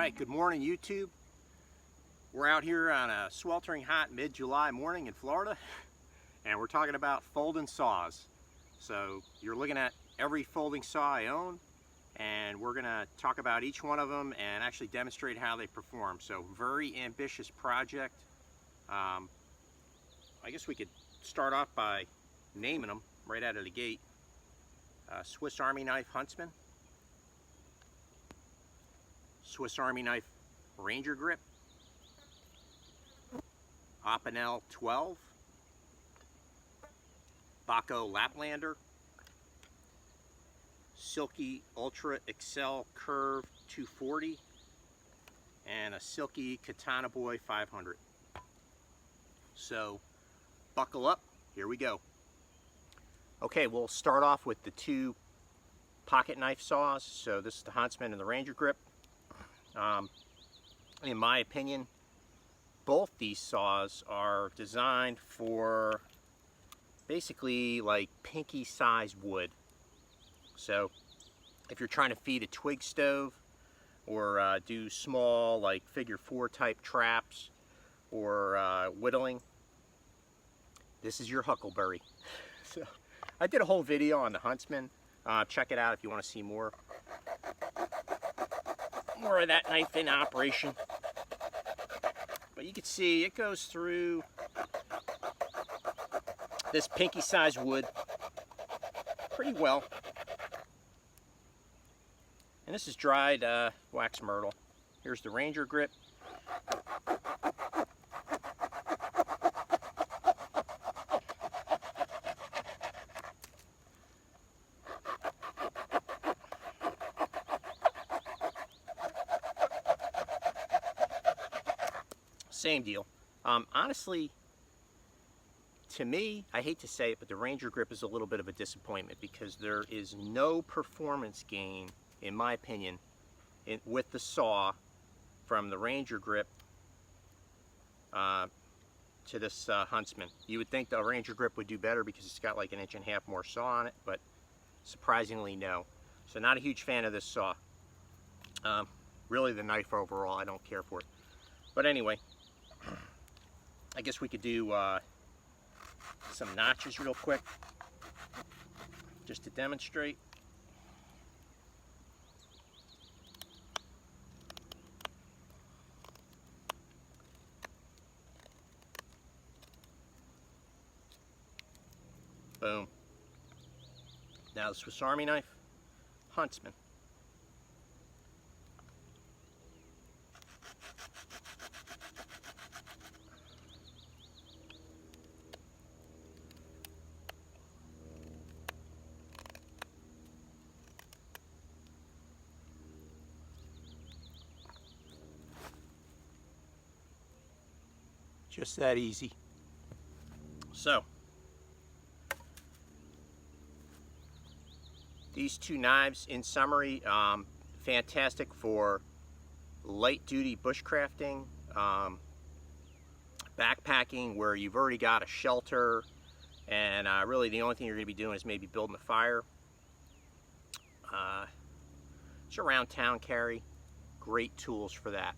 Alright, good morning YouTube. We're out here on a sweltering hot mid-July morning in Florida and we're talking about folding saws. So you're looking at every folding saw I own and we're going to talk about each one of them and actually demonstrate how they perform. So very ambitious project. I guess we could start off by naming them right out of the gate. Swiss Army Knife Huntsman, Swiss Army Knife Ranger Grip, Opinel L12, Bahco Laplander, Silky Ultra Accel Curve 240, and a Silky Katana Boy 500. So buckle up, here we go. Okay, we'll start off with the two pocket knife saws. So this is the Huntsman and the Ranger Grip. In my opinion, both these saws are designed for basically like pinky sized wood. So if you're trying to feed a twig stove or do small like figure 4 type traps or whittling, this is your huckleberry. So I did a whole video on the Huntsman. Check it out if you want to see more of that knife in operation. But you can see it goes through this pinky sized wood pretty well. And this is dried wax myrtle. Here's the Ranger Grip. Same deal. Honestly, to me, I hate to say it, but the Ranger Grip is a little bit of a disappointment because there is no performance gain, in my opinion, with the saw from the Ranger Grip to this Huntsman. You would think the Ranger Grip would do better because it's got like 1.5 inches more saw on it, but surprisingly no. So not a huge fan of this saw. Really the knife overall, I don't care for it. But anyway, I guess we could do some notches real quick, just to demonstrate. Boom. Now the Swiss Army Knife Huntsman. Just that easy. So, these two knives, in summary, fantastic for light duty bushcrafting, backpacking where you've already got a shelter and really the only thing you're going to be doing is maybe building a fire. It's around town carry. Great tools for that.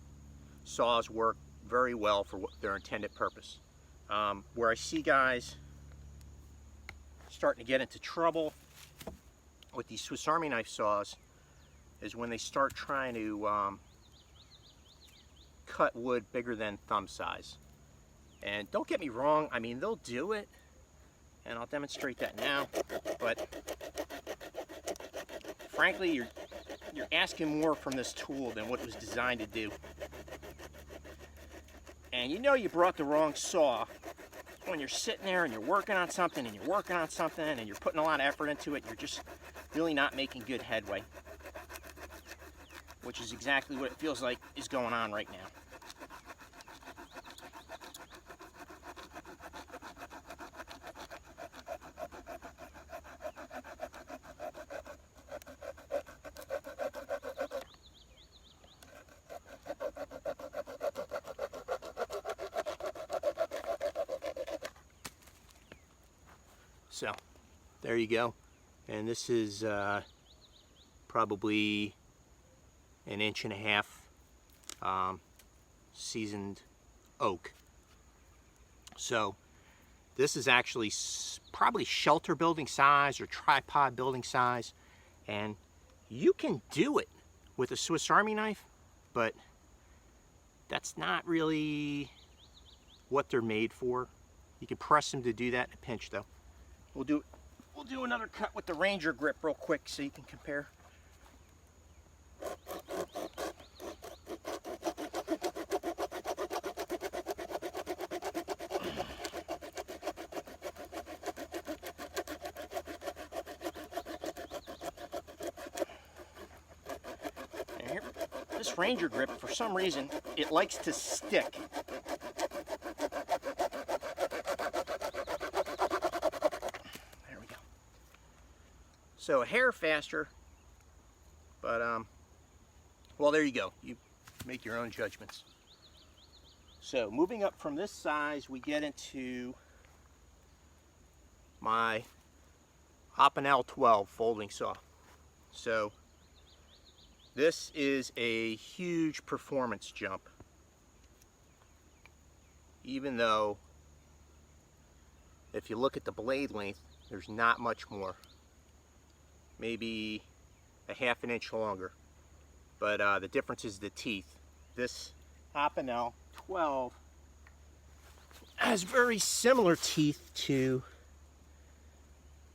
Saws work very well for their intended purpose. Where I see guys starting to get into trouble with these Swiss Army knife saws is when they start trying to cut wood bigger than thumb size. And don't get me wrong, I mean they'll do it, and I'll demonstrate that now, but frankly you're asking more from this tool than what it was designed to do. And you know you brought the wrong saw when you're sitting there and you're working on something and you're working on something and you're putting a lot of effort into it. You're just really not making good headway, which is exactly what it feels like is going on right now. So there you go. And this is probably 1.5 inches seasoned oak. So this is actually probably shelter building size or tripod building size, and you can do it with a Swiss Army knife, but that's not really what they're made for. You can press them to do that in a pinch though. We'll do another cut with the Ranger grip real quick so you can compare. This Ranger grip, for some reason, it likes to stick. There we go. So a hair faster, but well, there you go. You make your own judgments. So moving up from this size, we get into my Opinel L12 folding saw. So this is a huge performance jump, even though if you look at the blade length, there's not much more, maybe a ½ inch longer, but the difference is the teeth. This Opinel 12 has very similar teeth to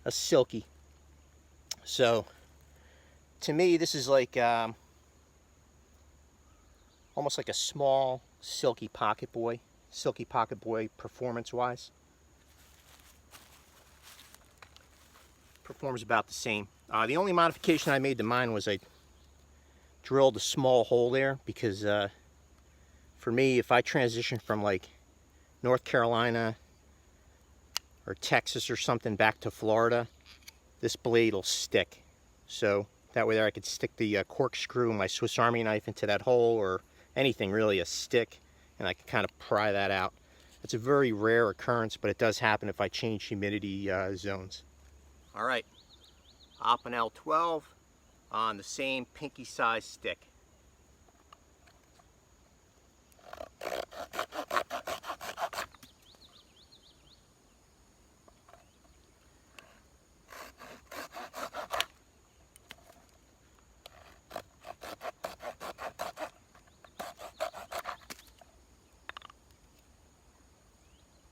a Silky. So to me, this is like almost like a small Silky Pocket Boy. Silky Pocket Boy performance-wise. Performs about the same. The only modification I made to mine was I drilled a small hole there because for me, if I transition from like North Carolina or Texas or something back to Florida, this blade will stick. So that way there I could stick the corkscrew and my Swiss Army knife into that hole, or anything really, a stick, and I can kind of pry that out. It's a very rare occurrence, but it does happen if I change humidity zones. All right, Opinel 12 on the same pinky size stick.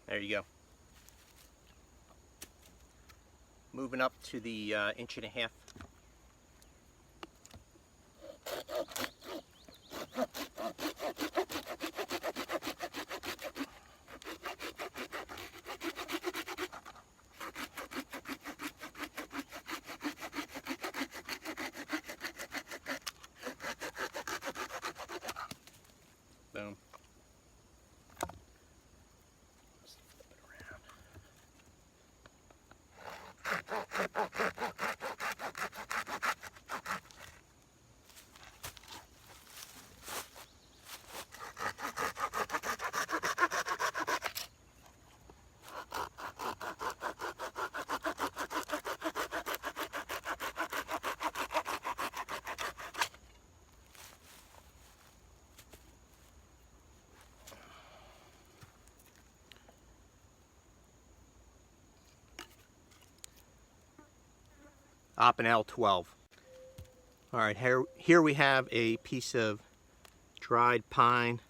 There you go. Moving up to the 1.5 inches. Boom. Opinel 12. All right, here we have a piece of dried pine.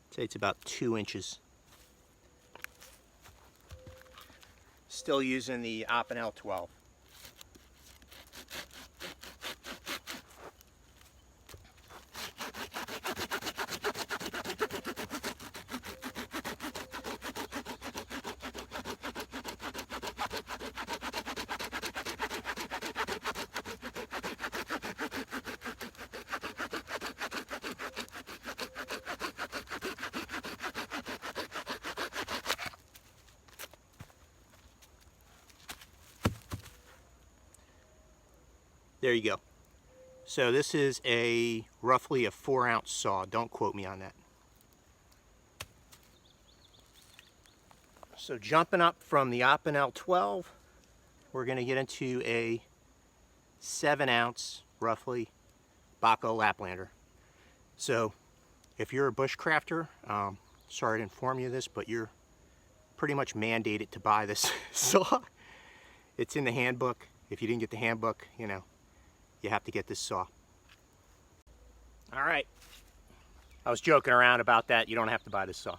I'd say it's about 2 inches. Still using the Opinel 12. There you go. So this is roughly a 4-ounce saw. Don't quote me on that. So jumping up from the Opinel 12, we're going to get into a 7-ounce, roughly, Bahco Laplander. So if you're a bushcrafter, sorry to inform you of this, but you're pretty much mandated to buy this saw. It's in the handbook. If you didn't get the handbook, you know, you have to get this saw. All right. I was joking around about that. You don't have to buy this saw.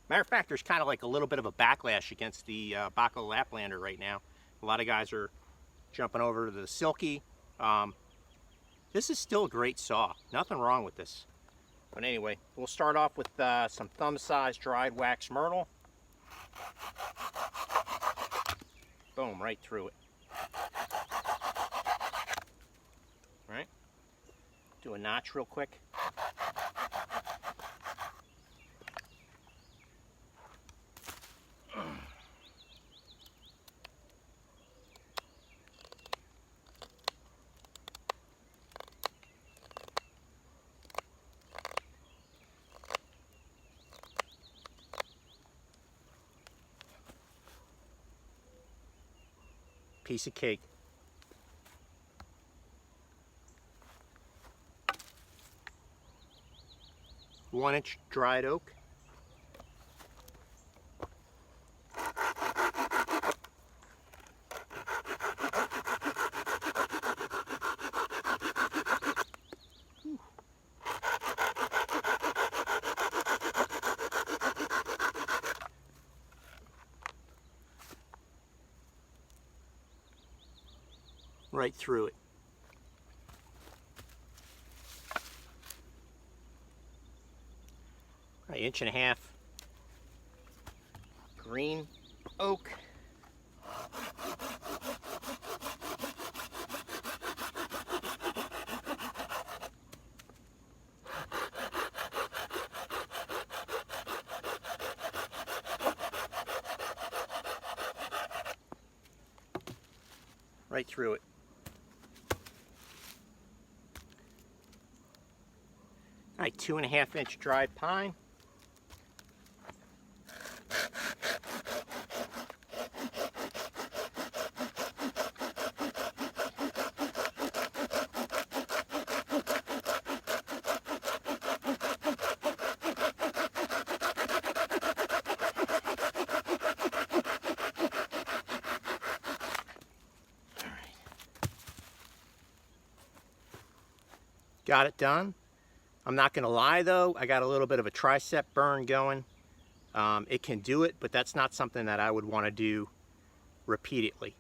Matter of fact, there's kind of like a little bit of a backlash against the Bahco Laplander right now. A lot of guys are jumping over to the Silky. This is still a great saw. Nothing wrong with this. But anyway, we'll start off with some thumb-sized dried wax myrtle. Boom, right through it. All right. Do a notch real quick. Piece of cake. One-inch dried oak. Right through it. An inch and a half green oak. Right through it. All right, 2.5 inch dried pine. Got it done. I'm not going to lie though, I got a little bit of a tricep burn going. It can do it, but that's not something that I would want to do repeatedly.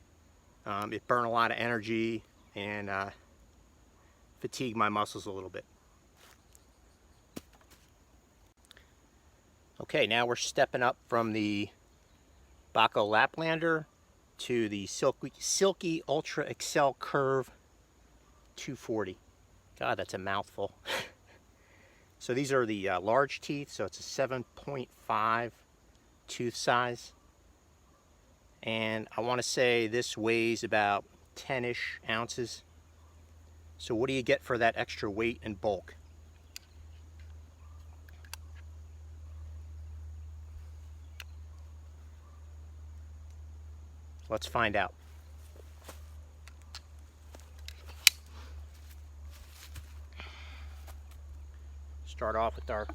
It burned a lot of energy and fatigued my muscles a little bit. Okay, now we're stepping up from the Bahco Laplander to the Silky Ultra Accel Curve 240. God, that's a mouthful. So these are the large teeth, so it's a 7.5 tooth size. And I want to say this weighs about 10-ish ounces. So what do you get for that extra weight and bulk? Let's find out. Start off with our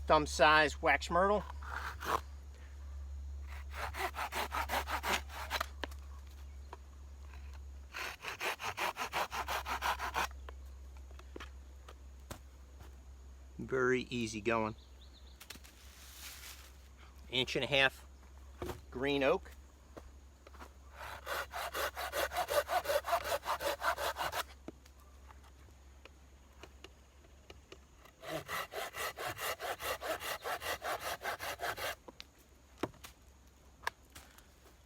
thumb-sized wax myrtle. Very easy going. 1.5 inch green oak.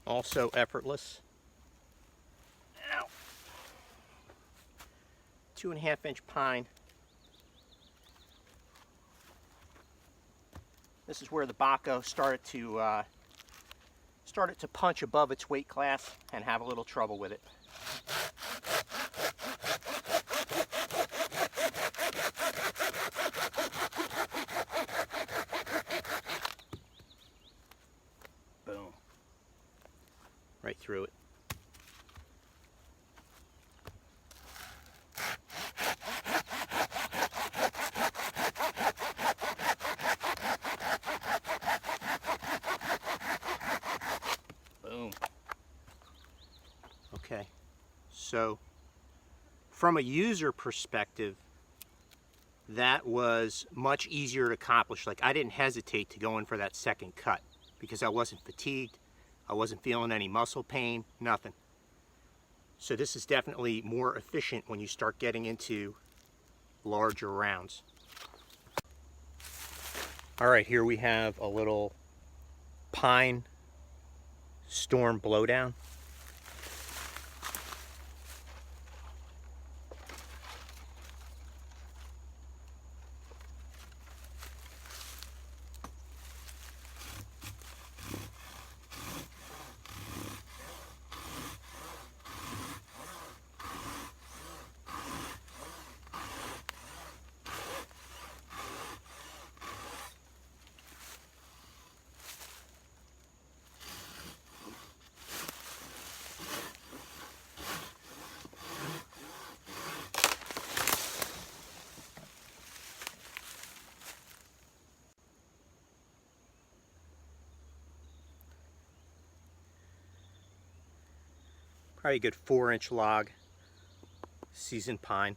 Also effortless. Ow. 2.5 inch pine. This is where the Bahco started to punch above its weight class and have a little trouble with it. Boom. Right through it. So from a user perspective, that was much easier to accomplish. Like, I didn't hesitate to go in for that second cut because I wasn't fatigued, I wasn't feeling any muscle pain, nothing. So this is definitely more efficient when you start getting into larger rounds. All right, here we have a little pine storm blowdown. Probably a good 4-inch log, seasoned pine.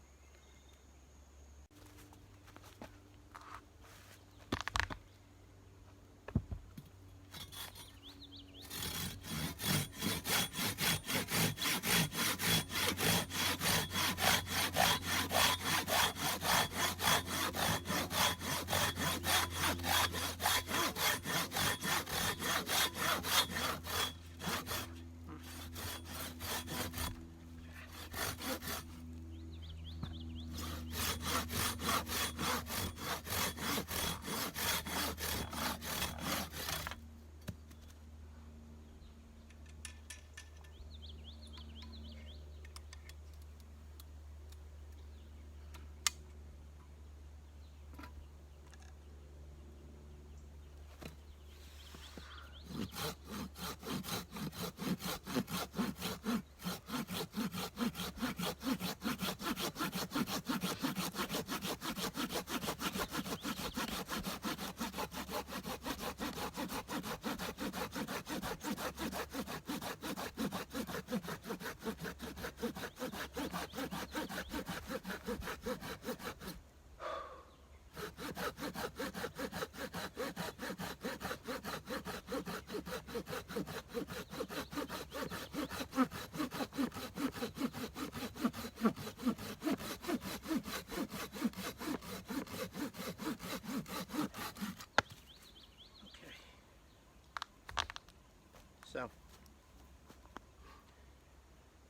So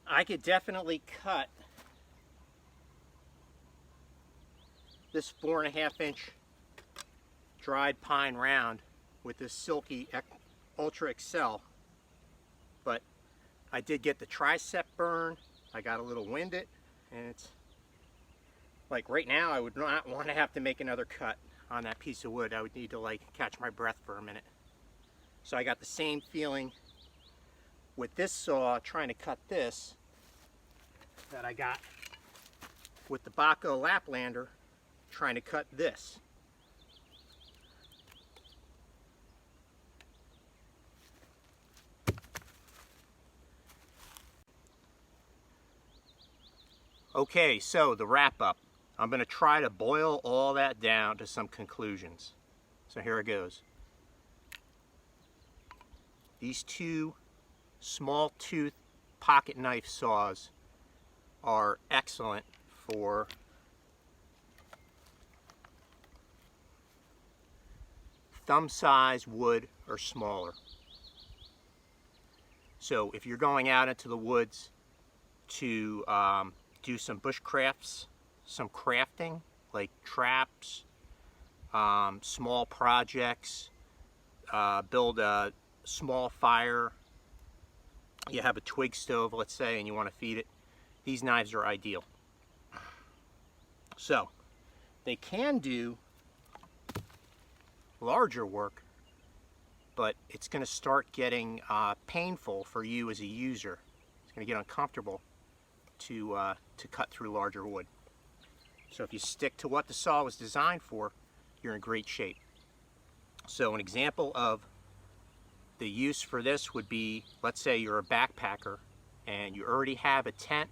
I could definitely cut this 4.5-inch dried pine round with this Silky Ultra Accel, but I did get the tricep burn. I got a little winded, and it's like right now I would not want to have to make another cut on that piece of wood. I would need to like catch my breath for a minute. So I got the same feeling with this saw trying to cut this that I got with the Bahco Laplander trying to cut this. Okay, so the wrap up. I'm going to try to boil all that down to some conclusions. So here it goes. These two small tooth pocket knife saws are excellent for thumb size wood or smaller. So if you're going out into the woods to do some bush crafts, some crafting like traps, small projects, build a small fire, you have a twig stove, let's say, and you want to feed it, these knives are ideal. So they can do larger work, but it's going to start getting painful for you as a user. It's going to get uncomfortable to cut through larger wood. So if you stick to what the saw was designed for, you're in great shape. So an example of the use for this would be, let's say you're a backpacker and you already have a tent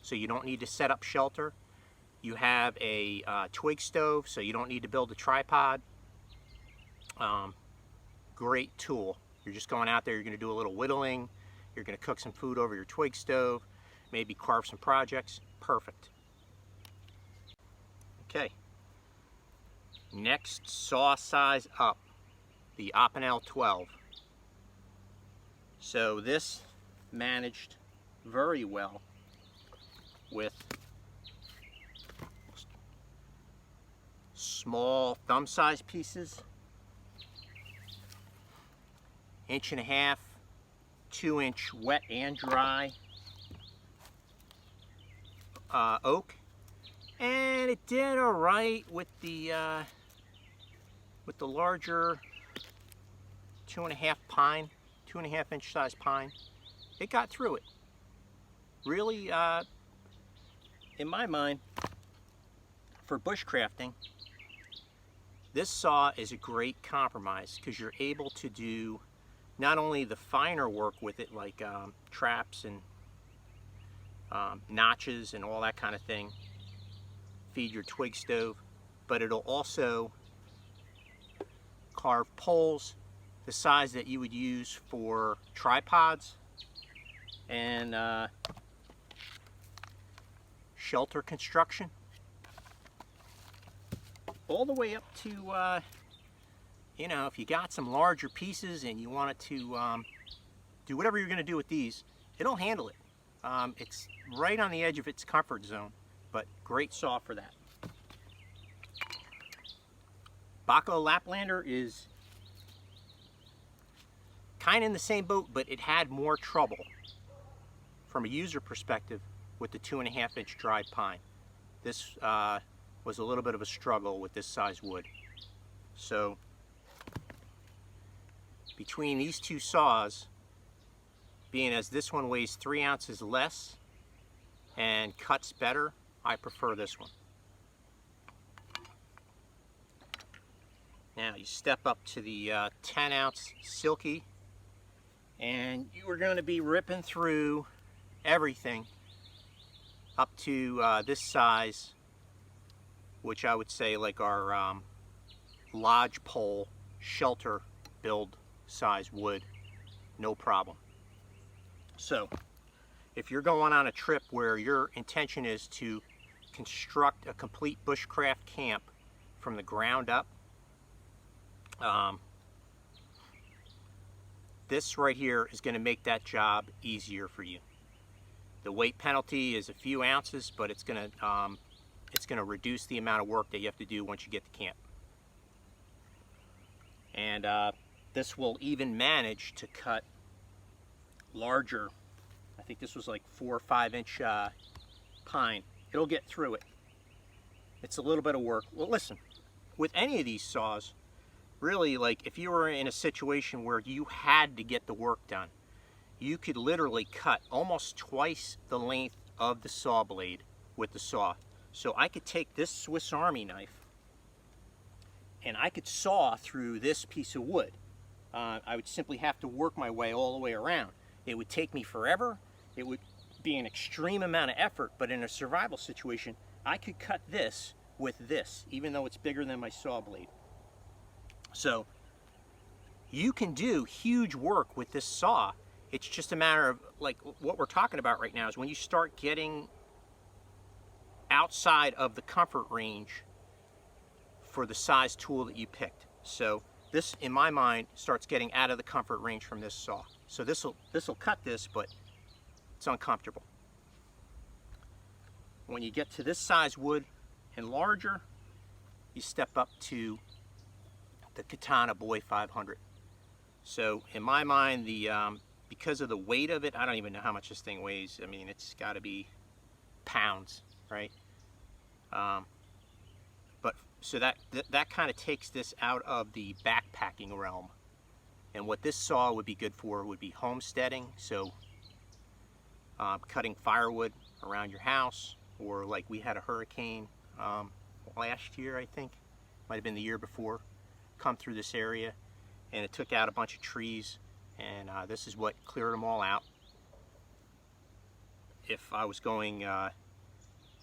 so you don't need to set up shelter. You have a twig stove, so you don't need to build a tripod. Great tool. You're just going out there, you're going to do a little whittling, you're going to cook some food over your twig stove, maybe carve some projects. Perfect. Okay. Next saw size up, the Opinel L12. So this managed very well with small thumb-sized pieces, 1.5 inch, 2-inch wet and dry oak, and it did all right with the larger 2.5 pine, 2.5 inch size pine. It got through it. Really, in my mind, for bushcrafting, this saw is a great compromise because you're able to do not only the finer work with it, like traps and notches and all that kind of thing, feed your twig stove, but it'll also carve poles the size that you would use for tripods and shelter construction, all the way up to you know, if you got some larger pieces and you want it to do whatever you're going to do with these, it'll handle it. It's right on the edge of its comfort zone, but great saw for that. Bahco Laplander is kind of in the same boat, but it had more trouble from a user perspective with the 2.5 inch dried pine. This was a little bit of a struggle with this size wood. So between these two saws, being as this one weighs 3 ounces less and cuts better, I prefer this one. Now you step up to the 10 ounce Silky, and you are going to be ripping through everything up to this size, which I would say like our lodge pole shelter build size wood, no problem. So if you're going on a trip where your intention is to construct a complete bushcraft camp from the ground up, this right here is going to make that job easier for you. The weight penalty is a few ounces, but it's going to reduce the amount of work that you have to do once you get to camp. And this will even manage to cut larger. I think this was like 4 or 5 inch pine. It'll get through it. It's a little bit of work. Well, listen, with any of these saws, really, like if you were in a situation where you had to get the work done, you could literally cut almost twice the length of the saw blade with the saw. So I could take this Swiss Army knife and I could saw through this piece of wood. I would simply have to work my way all the way around. It would take me forever. It would be an extreme amount of effort, but in a survival situation, I could cut this with this, even though it's bigger than my saw blade. So you can do huge work with this saw. It's just a matter of, like, what we're talking about right now is when you start getting outside of the comfort range for the size tool that you picked. So this, in my mind, starts getting out of the comfort range from this saw. So this will cut this, but it's uncomfortable. When you get to this size wood and larger, you step up to the Katana Boy 500. So in my mind, the because of the weight of it, I don't even know how much this thing weighs. I mean, it's got to be pounds, right? But so that kind of takes this out of the backpacking realm. And what this saw would be good for would be homesteading. So cutting firewood around your house, or like we had a hurricane last year, I think, might have been the year before, come through this area, and it took out a bunch of trees, and this is what cleared them all out. if I was going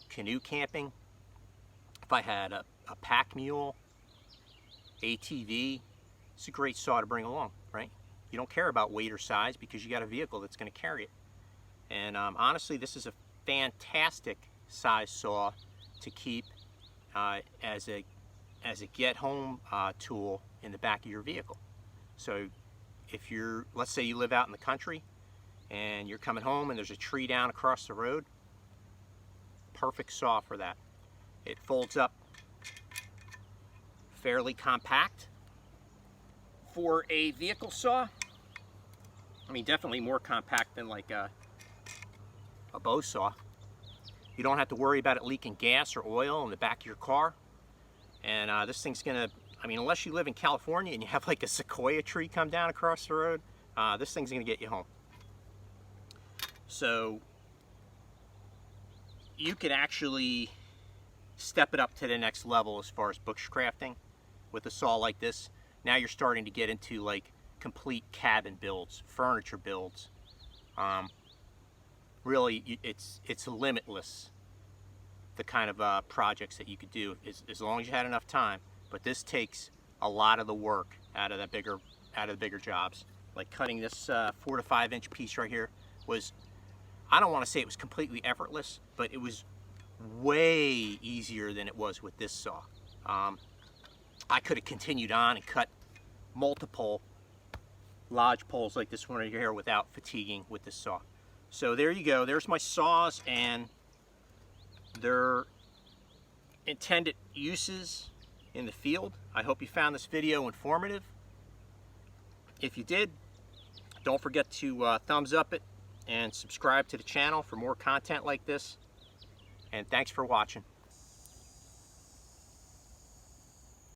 canoe camping, if I had a pack mule, ATV, it's a great saw to bring along, right? You don't care about weight or size because you got a vehicle that's going to carry it. And honestly, this is a fantastic size saw to keep as a get home tool in the back of your vehicle. So if you're, let's say you live out in the country and you're coming home and there's a tree down across the road, perfect saw for that. It folds up fairly compact for a vehicle saw. I mean, definitely more compact than like a bow saw. You don't have to worry about it leaking gas or oil in the back of your car. And this thing's gonna, I mean, unless you live in California and you have like a sequoia tree come down across the road, this thing's gonna get you home. So you could actually step it up to the next level as far as bushcrafting with a saw like this. Now you're starting to get into like complete cabin builds, furniture builds. Really, it's limitless, the kind of projects that you could do as long as you had enough time. But this takes a lot of the work out of the bigger jobs. Like cutting this 4 to 5 inch piece right here was, I don't want to say it was completely effortless, but it was way easier than it was with this saw. I could have continued on and cut multiple lodge poles like this one right here without fatiguing with this saw. So there you go. There's my saws and their intended uses in the field. I hope you found this video informative. If you did, don't forget to thumbs up it and subscribe to the channel for more content like this. And thanks for watching.